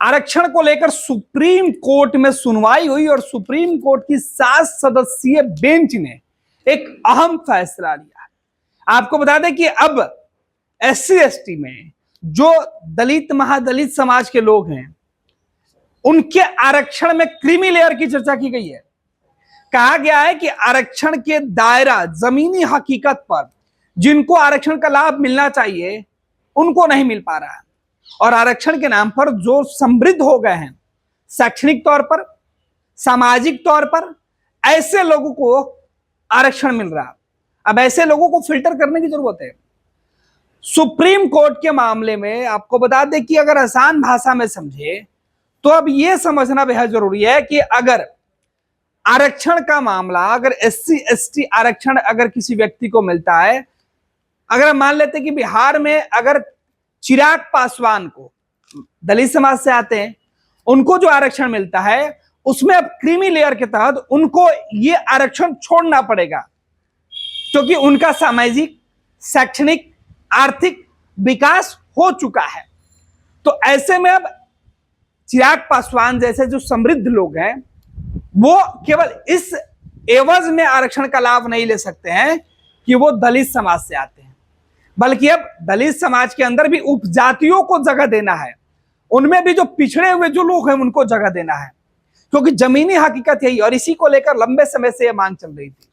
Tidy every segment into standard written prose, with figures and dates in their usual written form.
आरक्षण को लेकर सुप्रीम कोर्ट में सुनवाई हुई और सुप्रीम कोर्ट की 7 सदस्यीय बेंच ने एक अहम फैसला लिया। आपको बता दें कि अब एससी एसटी में जो दलित महादलित समाज के लोग हैं उनके आरक्षण में क्रीमी लेयर की चर्चा की गई है। कहा गया है कि आरक्षण के दायरा जमीनी हकीकत पर जिनको आरक्षण का लाभ मिलना चाहिए उनको नहीं मिल पा रहा है और आरक्षण के नाम पर जो समृद्ध हो गए हैं शैक्षणिक तौर पर, सामाजिक तौर पर, ऐसे लोगों को आरक्षण मिल रहा है। अब ऐसे लोगों को फिल्टर करने की जरूरत है। सुप्रीम कोर्ट के मामले में आपको बता दें कि अगर आसान भाषा में समझे तो अब यह समझना बेहद जरूरी है कि अगर आरक्षण का मामला, अगर एससी एसटी आरक्षण अगर किसी व्यक्ति को मिलता है, अगर मान लेते कि बिहार में अगर चिराग पासवान को दलित समाज से आते हैं उनको जो आरक्षण मिलता है उसमें अब क्रीमी लेयर के तहत उनको ये आरक्षण छोड़ना पड़ेगा क्योंकि उनका सामाजिक, शैक्षणिक, आर्थिक विकास हो चुका है। तो ऐसे में अब चिराग पासवान जैसे जो समृद्ध लोग हैं वो केवल इस एवज में आरक्षण का लाभ नहीं ले सकते हैं कि वो दलित समाज से आते हैं, बल्कि अब दलित समाज के अंदर भी उपजातियों को जगह देना है, उनमें भी जो पिछड़े हुए जो लोग हैं उनको जगह देना है, क्योंकि जमीनी हकीकत यही। और इसी को लेकर लंबे समय से यह मांग चल रही थी।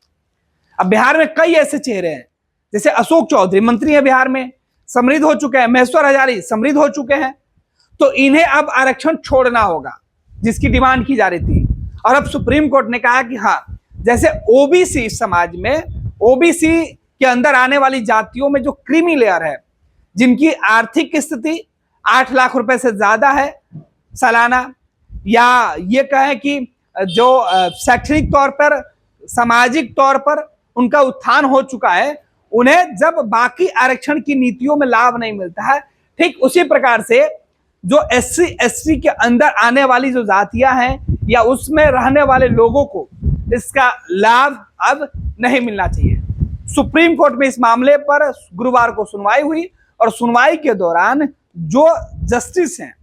अब बिहार में कई ऐसे चेहरे हैं, जैसे अशोक चौधरी मंत्री है बिहार में, समृद्ध हो चुके हैं, महेश्वर हजारी समृद्ध हो चुके हैं, तो इन्हें अब आरक्षण छोड़ना होगा जिसकी डिमांड की जा रही थी। और अब सुप्रीम कोर्ट ने कहा कि हाँ, जैसे ओबीसी समाज में, ओबीसी के अंदर आने वाली जातियों में जो क्रीमी लेयर है, जिनकी आर्थिक स्थिति 8 लाख रुपए से ज्यादा है सालाना, या ये कहें कि जो शैक्षणिक तौर पर, सामाजिक तौर पर उनका उत्थान हो चुका है, उन्हें जब बाकी आरक्षण की नीतियों में लाभ नहीं मिलता है, ठीक उसी प्रकार से जो एससी एसटी के अंदर आने वाली जो जातियां हैं या उसमें रहने वाले लोगों को इसका लाभ अब नहीं मिलना चाहिए। सुप्रीम कोर्ट में इस मामले पर गुरुवार को सुनवाई हुई और सुनवाई के दौरान जो जस्टिस हैं,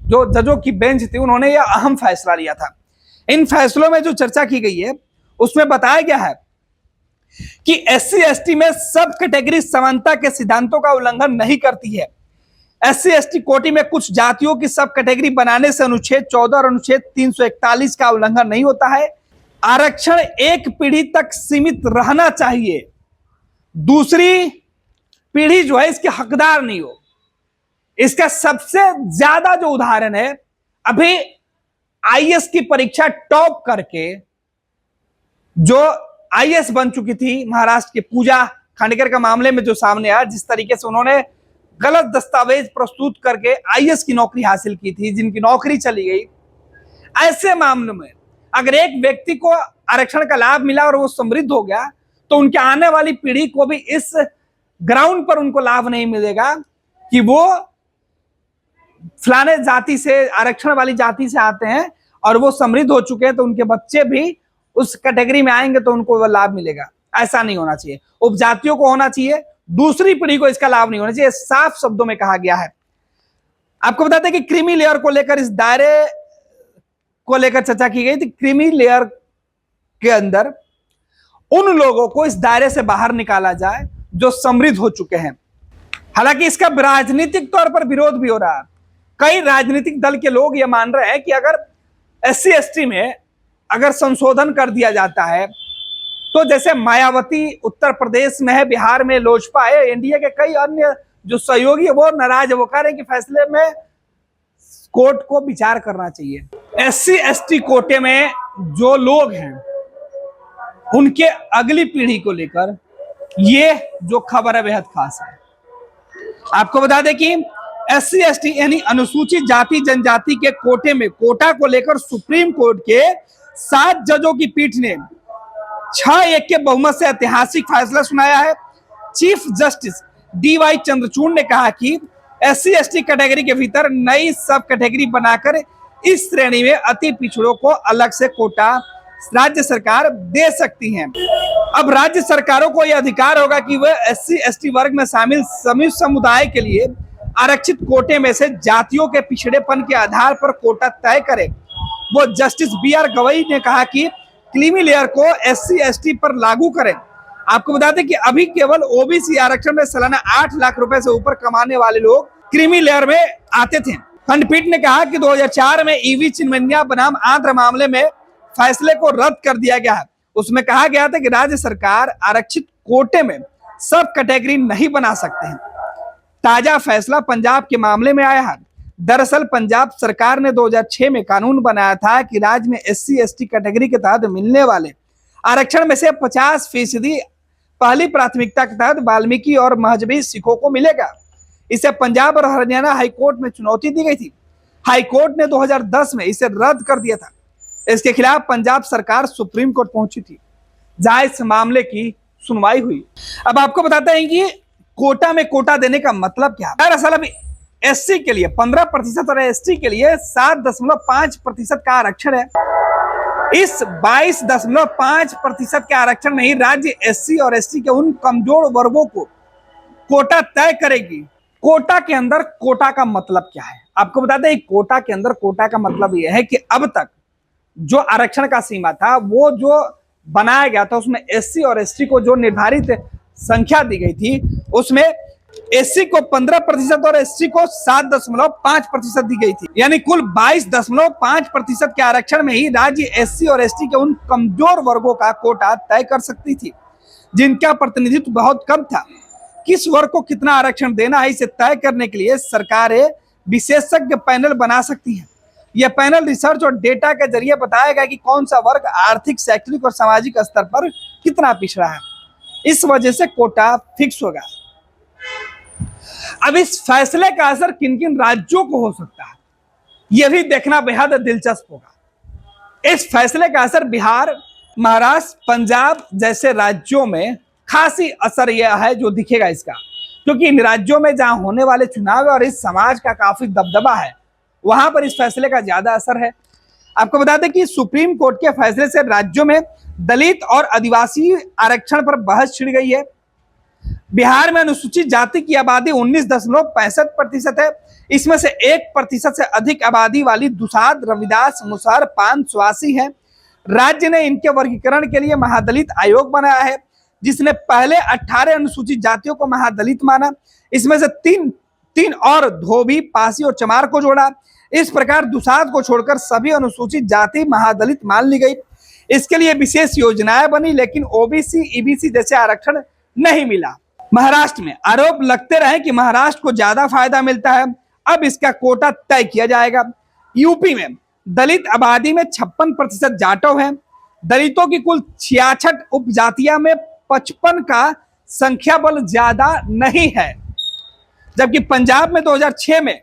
जो जजों की बेंच थी, उन्होंने यह अहम फैसला लिया था। इन फैसलों में जो चर्चा की गई है उसमें बताया गया है कि एससी एसटी में सब कैटेगरी समानता के सिद्धांतों का उल्लंघन नहीं करती है। एससी एसटी कोटि में कुछ जातियों की सब कैटेगरी बनाने से अनुच्छेद 14 और अनुच्छेद 341 का उल्लंघन नहीं होता है। आरक्षण एक पीढ़ी तक सीमित रहना चाहिए, दूसरी पीढ़ी जो है इसके हकदार नहीं हो। इसका सबसे ज्यादा जो उदाहरण है, अभी आईएएस की परीक्षा टॉप करके जो आईएएस बन चुकी थी महाराष्ट्र की पूजा खांडेकर का मामले में जो सामने आया, जिस तरीके से उन्होंने गलत दस्तावेज प्रस्तुत करके आईएएस की नौकरी हासिल की थी, जिनकी नौकरी चली गई, ऐसे मामलों में अगर एक व्यक्ति को आरक्षण का लाभ मिला और वो समृद्ध हो गया तो उनके आने वाली पीढ़ी को भी इस ग्राउंड पर उनको लाभ नहीं मिलेगा कि वो फलाने जाति से, आरक्षण वाली जाति से आते हैं और वो समृद्ध हो चुके हैं तो उनके बच्चे भी उस कैटेगरी में आएंगे तो उनको वो लाभ मिलेगा। ऐसा नहीं होना चाहिए, उपजातियों को होना चाहिए, दूसरी पीढ़ी को इसका लाभ नहीं होना चाहिए, साफ शब्दों में कहा गया है। आपको बताते हैं कि क्रीमी लेयर को लेकर, इस दायरे को लेकर चर्चा की गई थी। क्रीमी लेयर के अंदर उन लोगों को इस दायरे से बाहर निकाला जाए जो समृद्ध हो चुके हैं। हालांकि इसका राजनीतिक तौर पर विरोध भी हो रहा है। कई राजनीतिक दल के लोग ये मान रहे हैं कि अगर एससी एसटी में अगर संशोधन कर दिया जाता है तो जैसे मायावती उत्तर प्रदेश में है, बिहार में लोजपा है, एनडीए के कई अन्य जो सहयोगी है वो नाराज है, वो कह रहे हैं कि फैसले में कोर्ट को विचार करना चाहिए। एससी एसटी कोटे में जो लोग हैं उनके अगली पीढ़ी को लेकर ये जो खबर है बेहद खास है। आपको बता दें कि एससी एसटी यानी अनुसूचित जाति जनजाति के कोटे में कोटा को लेकर सुप्रीम कोर्ट के 7 जजों की पीठ ने 6-1 के बहुमत से ऐतिहासिक फैसला सुनाया है। चीफ जस्टिस डीवाई चंद्रचूड़ ने कहा कि एससी एसटी कैटेगरी के भीतर नई सब कैटेगरी बनाकर इस श्रेणी में अति पिछड़ों को अलग से कोटा राज्य सरकार दे सकती हैं। अब राज्य सरकारों को यह अधिकार होगा कि वह एससी एसटी वर्ग में शामिल सभी समुदाय के लिए आरक्षित कोटे में से जातियों के पिछड़ेपन के आधार पर कोटा तय करे। वो जस्टिस बी.आर. गवई ने कहा कि क्रीमी लेयर को SC/ST पर लागू करें। आपको बता दें कि अभी केवल ओबीसी आरक्षण में सालाना 8 लाख रुपए से ऊपर कमाने वाले लोग क्रीमी लेयर में आते थे। खंडपीठ ने कहा कि 2004 में ईवी चिन्मन्या बनाम आंध्र मामले में फैसले को रद्द कर दिया गया है। उसमें कहा गया था कि राज्य सरकार आरक्षित कोटे में सब कैटेगरी नहीं बना सकते हैं। ताजा फैसला पंजाब के मामले में आया है। दरअसल पंजाब सरकार ने 2006 में कानून बनाया था कि राज्य में SC/ST कैटेगरी के तहत मिलने वाले आरक्षण में से 50% पहली प्राथमिकता के तहत वाल्मीकि और मजहबी सिखों को मिलेगा। इसे पंजाब और हरियाणा हाईकोर्ट में चुनौती दी गई थी। हाईकोर्ट ने 2010 में इसे रद्द कर दिया था। इसके खिलाफ पंजाब सरकार सुप्रीम कोर्ट पहुंची थी, जहां इस मामले की सुनवाई हुई। अब आपको बताते हैं कि कोटा में कोटा देने का मतलब क्या है। दरअसल अभी SC के लिए 15% और ST के लिए 7.5% का आरक्षण है। इस 22.5% के आरक्षण में ही राज्य SC और ST के उन कमजोर वर्गों को कोटा तय करेगी। कोटा के अंदर कोटा का मतलब क्या है, आपको बता दें। कोटा के अंदर कोटा का मतलब यह है कि अब तक जो आरक्षण का सीमा था, वो जो बनाया गया था, उसमें SC और ST को जो निर्धारित संख्या दी गई थी, उसमें SC को 15% और ST को 7.5% दी गई थी। यानी कुल 22.5% के आरक्षण में ही राज्य SC और ST के उन कमजोर वर्गों का कोटा तय कर सकती थी, जिनका प्रतिनिधित्व बहुत कम था। किस वर्ग को कितना आरक्षण देना है, इसे तय करने के लिए सरकारें विशेषज्ञ पैनल बना सकती हैं। यह पैनल रिसर्च और डेटा के जरिए बताएगा कि कौन सा वर्ग आर्थिक, शैक्षणिक और सामाजिक स्तर पर कितना पिछड़ा है। इस वजह से कोटा फिक्स होगा। अब इस फैसले का असर किन किन राज्यों को हो सकता है, यह भी देखना बेहद दिलचस्प होगा। इस फैसले का असर बिहार, महाराष्ट्र, पंजाब जैसे राज्यों में खासी असर यह है जो दिखेगा इसका, क्योंकि इन राज्यों में जहां होने वाले चुनाव और इस समाज का काफी दबदबा है, वहां पर इस फैसले का ज्यादा असर है। आपको बता दें कि सुप्रीम कोर्ट के फैसले से राज्यों में दलित और आदिवासी आरक्षण पर बहस छिड़ गई है। बिहार में अनुसूचित जाति की आबादी 19.65% है। इसमें से 1% से अधिक आबादी वाली दुसाध, रविदास, मुसहर, पान, स्वासी है। राज्य ने इनके वर्गीकरण के लिए महादलित आयोग बनाया है, जिसने पहले 18 अनुसूचित जातियों को महादलित माना। इसमें से तीन और धोबी, पासी और चमार को जोड़ा। इस प्रकार दुसाध को छोड़कर सभी अनुसूचित जाति महादलित मान ली गई। इसके लिए विशेष योजनाएं बनी, लेकिन ओबीसी, ईबीसी जैसे आरक्षण नहीं मिला। महाराष्ट्र में आरोप लगते रहे कि महाराष्ट्र को ज्यादा फायदा मिलता है। अब इसका कोटा तय किया जाएगा। यूपी में दलित आबादी में 56% जाटव हैं। दलितों की कुल 66 उपजातियां में 55 का संख्या बल ज्यादा नहीं है। जबकि पंजाब में 2006 में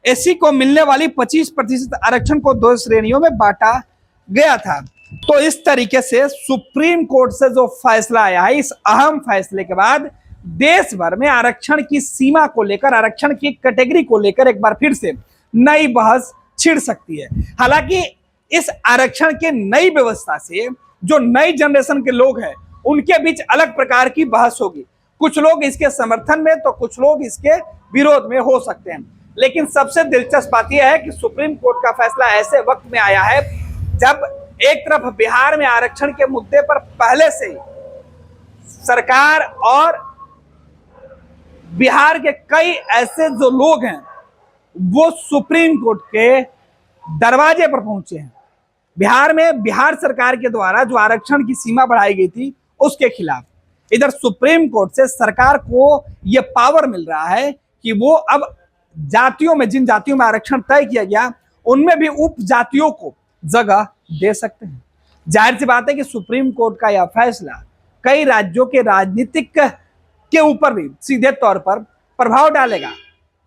SC को मिलने वाली 25% आरक्षण को 2 श्रेणियों में बांटा गया था। तो इस तरीके से सुप्रीम कोर्ट से जो फैसला आया है, इस अहम फैसले के बाद देश भर में आरक्षण की सीमा को लेकर, आरक्षण की कैटेगरी को लेकर एक बार फिर से नई बहस छिड़ सकती है। हालांकि इस आरक्षण के नई व्यवस्था से जो नई जनरेशन के लोग हैं, उनके बीच अलग प्रकार की बहस होगी। कुछ लोग इसके समर्थन में तो कुछ लोग इसके विरोध में हो सकते हैं। लेकिन सबसे दिलचस्प बात यह है कि सुप्रीम कोर्ट का फैसला ऐसे वक्त में आया है जब एक तरफ बिहार में आरक्षण के मुद्दे पर पहले से ही सरकार और बिहार के कई ऐसे जो लोग हैं वो सुप्रीम कोर्ट के दरवाजे पर पहुंचे हैं। बिहार में बिहार सरकार के द्वारा जो आरक्षण की सीमा बढ़ाई गई थी उसके खिलाफ। इधर सुप्रीम कोर्ट से सरकार को यह पावर मिल रहा है कि वो अब जातियों में, जिन जातियों में आरक्षण तय किया गया, उनमें भी उप जातियों को जगह दे सकते हैं। जाहिर सी बात है कि सुप्रीम कोर्ट का यह फैसला कई राज्यों के राजनीतिक के ऊपर भी सीधे तौर पर प्रभाव डालेगा।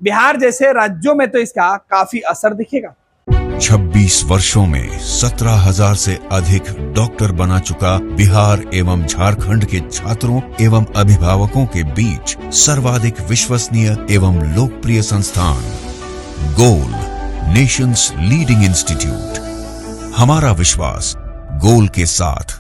बिहार जैसे राज्यों में तो इसका काफी असर दिखेगा। 26 वर्षों में 17,000 से अधिक डॉक्टर बना चुका बिहार एवं झारखंड के छात्रों एवं अभिभावकों के बीच सर्वाधिक विश्वसनीय एवं लोकप्रिय संस्थान गोल, नेशंस लीडिंग इंस्टीट्यूट। हमारा विश्वास गोल के साथ।